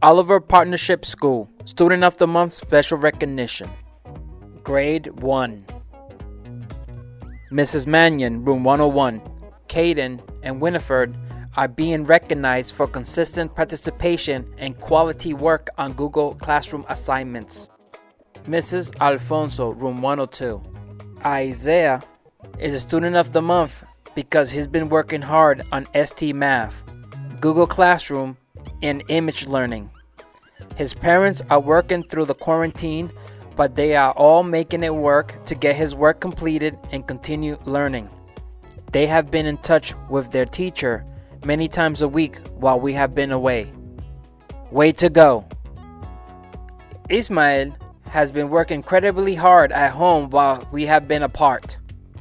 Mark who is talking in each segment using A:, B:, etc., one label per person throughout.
A: Oliver Partnership School, Student of the Month Special Recognition. Grade 1. Mrs. Mannion, Room 101. Caden and Winifred are being recognized for consistent participation and quality work on Google Classroom assignments. Mrs. Alfonso, Room 102. Isaiah is a Student of the Month because he's been working hard on ST Math, Google Classroom, and image learning. His parents are working through the quarantine, but they are all making it work to get his work completed and continue learning. They have been in touch with their teacher many times a week while we have been away. Way to go! Ismail has been working incredibly hard at home while we have been apart.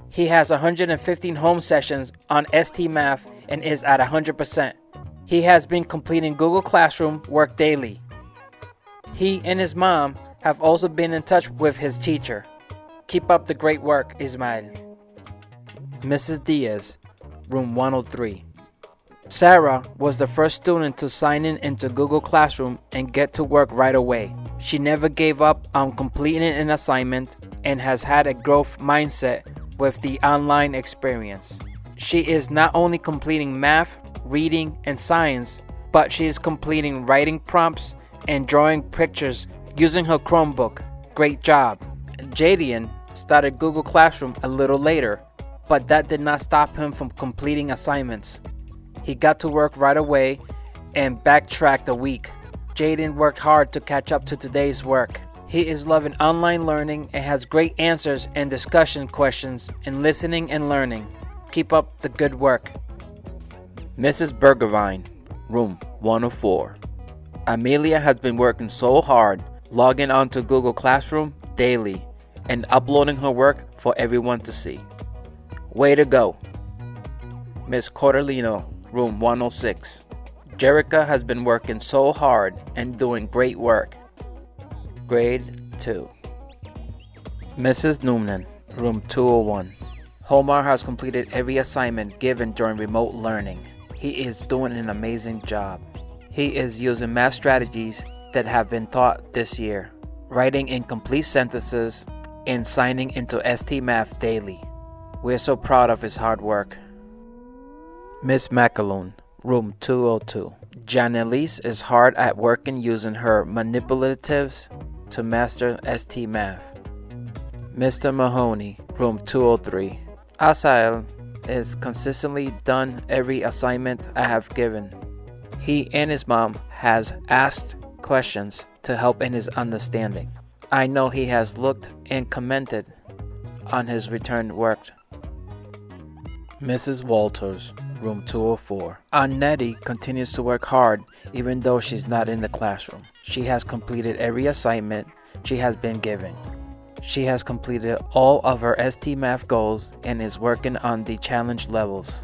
A: He has 115 home sessions on ST Math and is at 100%. He has been completing Google Classroom work daily. He and his mom have also been in touch with his teacher. Keep up the great work, Ismail. Mrs. Diaz, Room 103. Sarah was the first student to sign in into Google Classroom and get to work right away. She never gave up on completing an assignment and has had a growth mindset with the online experience. She is not only completing math, reading, and science, but she is completing writing prompts and drawing pictures using her Chromebook. Great job. Jadian started Google Classroom a little later, but that did not stop him from completing assignments. He got to work right away and backtracked a week. Jaden worked hard to catch up to today's work. He is loving online learning and has great answers and discussion questions in listening and learning. Keep up the good work. Mrs. Bergervine, Room 104. Amelia has been working so hard, logging onto Google Classroom daily and uploading her work for everyone to see. Way to go. Miss Cordelino, Room 106. Jerica has been working so hard and doing great work. Grade 2. Mrs. Newman, Room 201. Homar has completed every assignment given during remote learning. He is doing an amazing job. He is using math strategies that have been taught this year, writing incomplete sentences, and signing into ST Math daily. We're so proud of his hard work. Miss McAloon, Room 202. Janelise is hard at work and using her manipulatives to master ST Math. Mr. Mahoney, Room 203. Asael is consistently done every assignment I have given. He and his mom has asked questions to help in his understanding. I know he has looked and commented on his returned work. Mrs. Walters, Room 204. Annette continues to work hard even though she's not in the classroom. She has completed every assignment she has been given. She has completed all of her ST Math goals and is working on the challenge levels.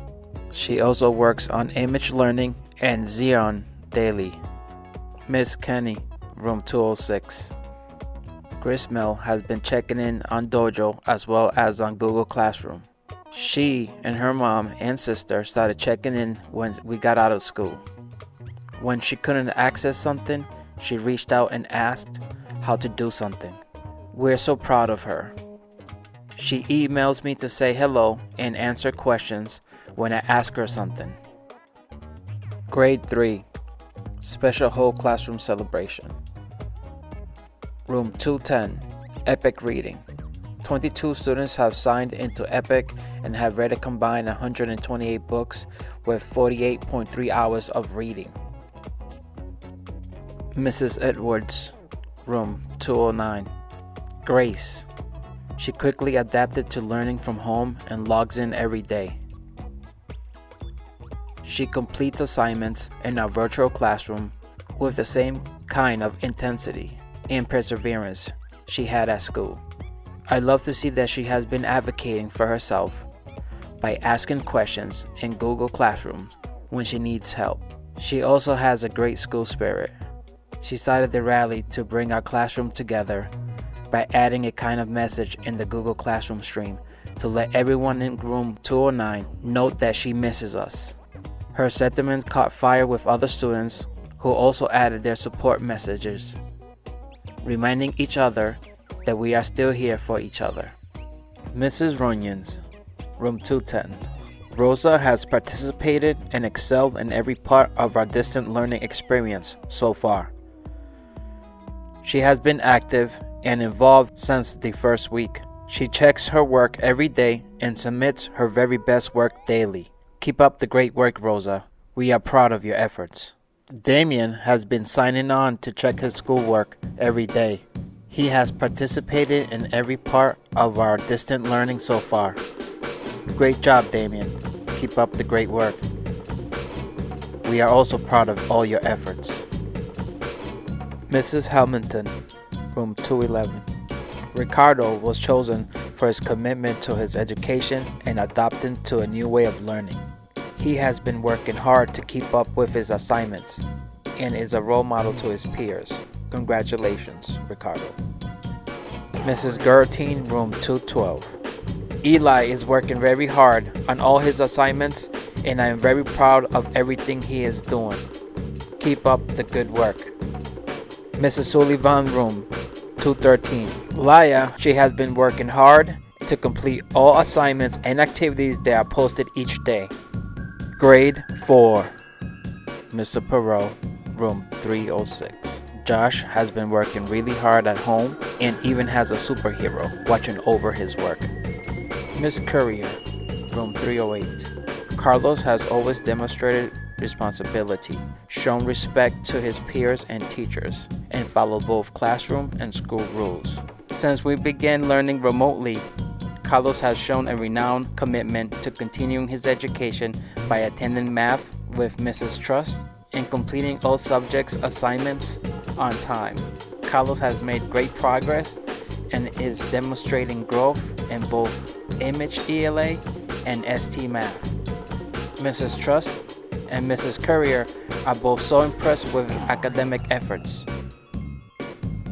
A: She also works on image learning and Xeon daily. Miss Kenny, Room 206. Grismel has been checking in on Dojo as well as on Google Classroom. She and her mom and sister started checking in when we got out of school. When she couldn't access something, she reached out and asked how to do something. We're so proud of her. She emails me to say hello and answer questions when I ask her something. Grade 3. Special Whole Classroom Celebration. Room 210. Epic Reading. 22 students have signed into Epic and have read a combined 128 books with 48.3 hours of reading. Mrs. Edwards, Room 209. Grace. She quickly adapted to learning from home and logs in every day. She completes assignments in our virtual classroom with the same kind of intensity and perseverance she had at school. I love to see that she has been advocating for herself by asking questions in Google Classroom when she needs help. She also has a great school spirit. She started the rally to bring our classroom together by adding a kind of message in the Google Classroom stream to let everyone in room 209 note that she misses us. Her sentiment caught fire with other students who also added their support messages, reminding each other that we are still here for each other. Mrs. Runyons, room 210. Rosa has participated and excelled in every part of our distant learning experience so far. She has been active and involved since the first week. She checks her work every day and submits her very best work daily. Keep up the great work, Rosa. We are proud of your efforts. Damien has been signing on to check his schoolwork every day. He has participated in every part of our distant learning so far. Great job, Damien. Keep up the great work. We are also proud of all your efforts. Mrs. Helmington, room 211. Ricardo was chosen for his commitment to his education and adapting to a new way of learning. He has been working hard to keep up with his assignments and is a role model to his peers. Congratulations, Ricardo. Mrs. Gertine, room 212. Eli is working very hard on all his assignments, and I am very proud of everything he is doing. Keep up the good work. Mrs. Sullivan, room 213. Laya, she has been working hard to complete all assignments and activities that are posted each day. Grade 4. Mr. Perot, room 306. Josh has been working really hard at home and even has a superhero watching over his work. Miss Courier, room 308. Carlos has always demonstrated responsibility, shown respect to his peers and teachers, and followed both classroom and school rules. Since we began learning remotely, Carlos has shown a renowned commitment to continuing his education by attending math with Mrs. Trust and completing all subjects assignments on time. Carlos has made great progress and is demonstrating growth in both Image ELA and ST Math. Mrs. Trust and Mrs. Courier are both so impressed with academic efforts.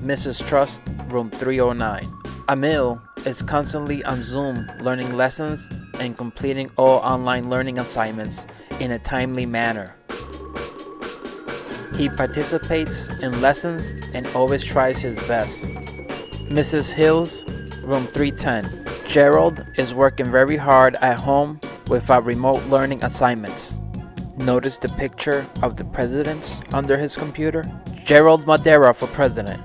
A: Mrs. Trust, room 309. Emil is constantly on Zoom learning lessons and completing all online learning assignments in a timely manner. He participates in lessons and always tries his best. Mrs. Hills, room 310. Gerald is working very hard at home with our remote learning assignments. Notice the picture of the presidents under his computer? Gerald Madeira for president.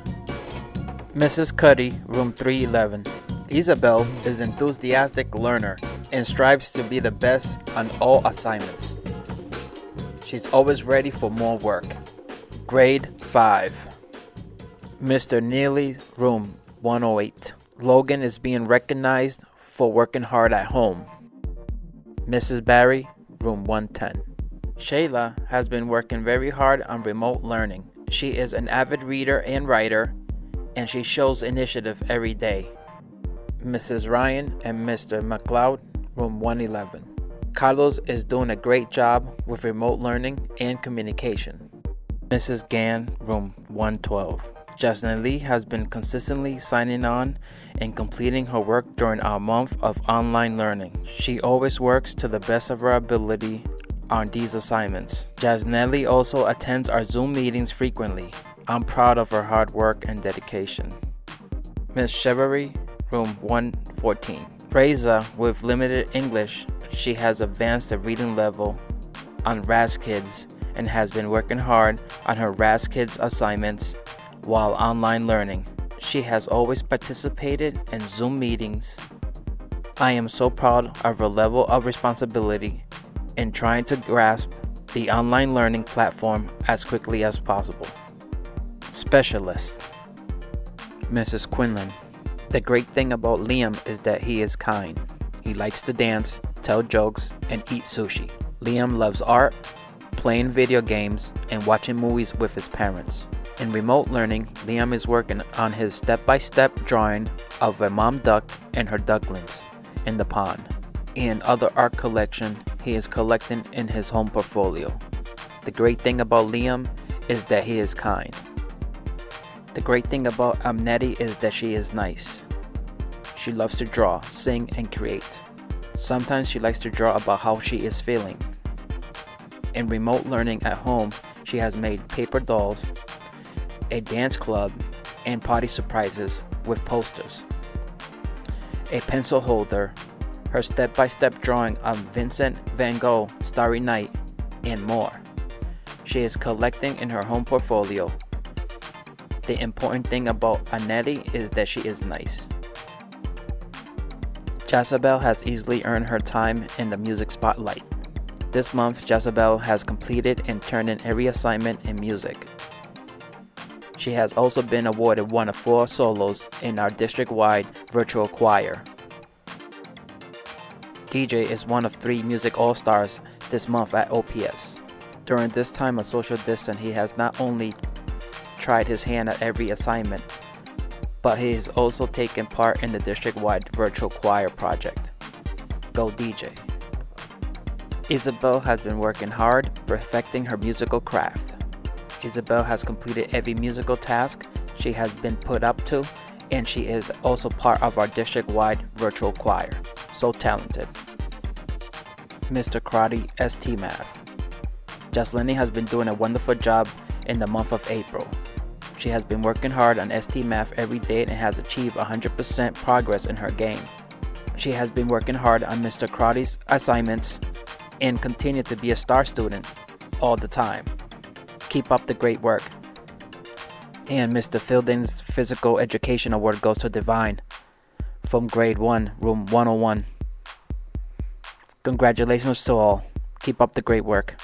A: Mrs. Cuddy, room 311. Isabel is an enthusiastic learner and strives to be the best on all assignments. She's always ready for more work. Grade 5. Mr. Neely, room 108. Logan is being recognized for working hard at home. Mrs. Barry, room 110. Shayla has been working very hard on remote learning. She is an avid reader and writer, and she shows initiative every day. Mrs. Ryan and Mr. McLeod, room 111. Carlos is doing a great job with remote learning and communication. Mrs. Gann, room 112. Jasmine Lee has been consistently signing on and completing her work during our month of online learning. She always works to the best of her ability on these assignments. Jasmine Lee also attends our Zoom meetings frequently. I'm proud of her hard work and dedication. Ms. Chevery, room 114. Fraser, with limited English, she has advanced the reading level on RAS Kids and has been working hard on her RAS Kids assignments while online learning. She has always participated in Zoom meetings. I am so proud of her level of responsibility in trying to grasp the online learning platform as quickly as possible. Specialist. Mrs. Quinlan. The great thing about Liam is that he is kind. He likes to dance, tell jokes, and eat sushi. Liam loves art, playing video games, and watching movies with his parents. In remote learning, Liam is working on his step-by-step drawing of a mom duck and her ducklings in the pond. In other art collection he is collecting in his home portfolio. The great thing about Liam is that he is kind. The great thing about Amneti is that she is nice. She loves to draw, sing, and create. Sometimes she likes to draw about how she is feeling. In remote learning at home, She has made paper dolls, a dance club, and party surprises with posters, a pencil holder, her step-by-step drawing of Vincent van Gogh Starry Night, and more. She is collecting in her home portfolio. The important thing about Annette is that she is nice. Jezebel has easily earned her time in the music spotlight. This month, Jezebel has completed and turned in every assignment in music. She has also been awarded one of 4 solos in our district-wide virtual choir. DJ is one of 3 music all-stars this month at OPS. During this time of social distance, he has not only tried his hand at every assignment, but he has also taken part in the district-wide virtual choir project. Go DJ. Isabel has been working hard, perfecting her musical craft. Isabel has completed every musical task she has been put up to, and she is also part of our district-wide virtual choir. So talented. Mr. Karate ST Math. Jocelyn has been doing a wonderful job in the month of April. She has been working hard on ST Math every day and has achieved 100% progress in her game. She has been working hard on Mr. Karate's assignments and continue to be a star student all the time. Keep up the great work. And Mr. Fielding's Physical Education Award goes to Divine from grade 1, room 101. Congratulations to all. Keep up the great work.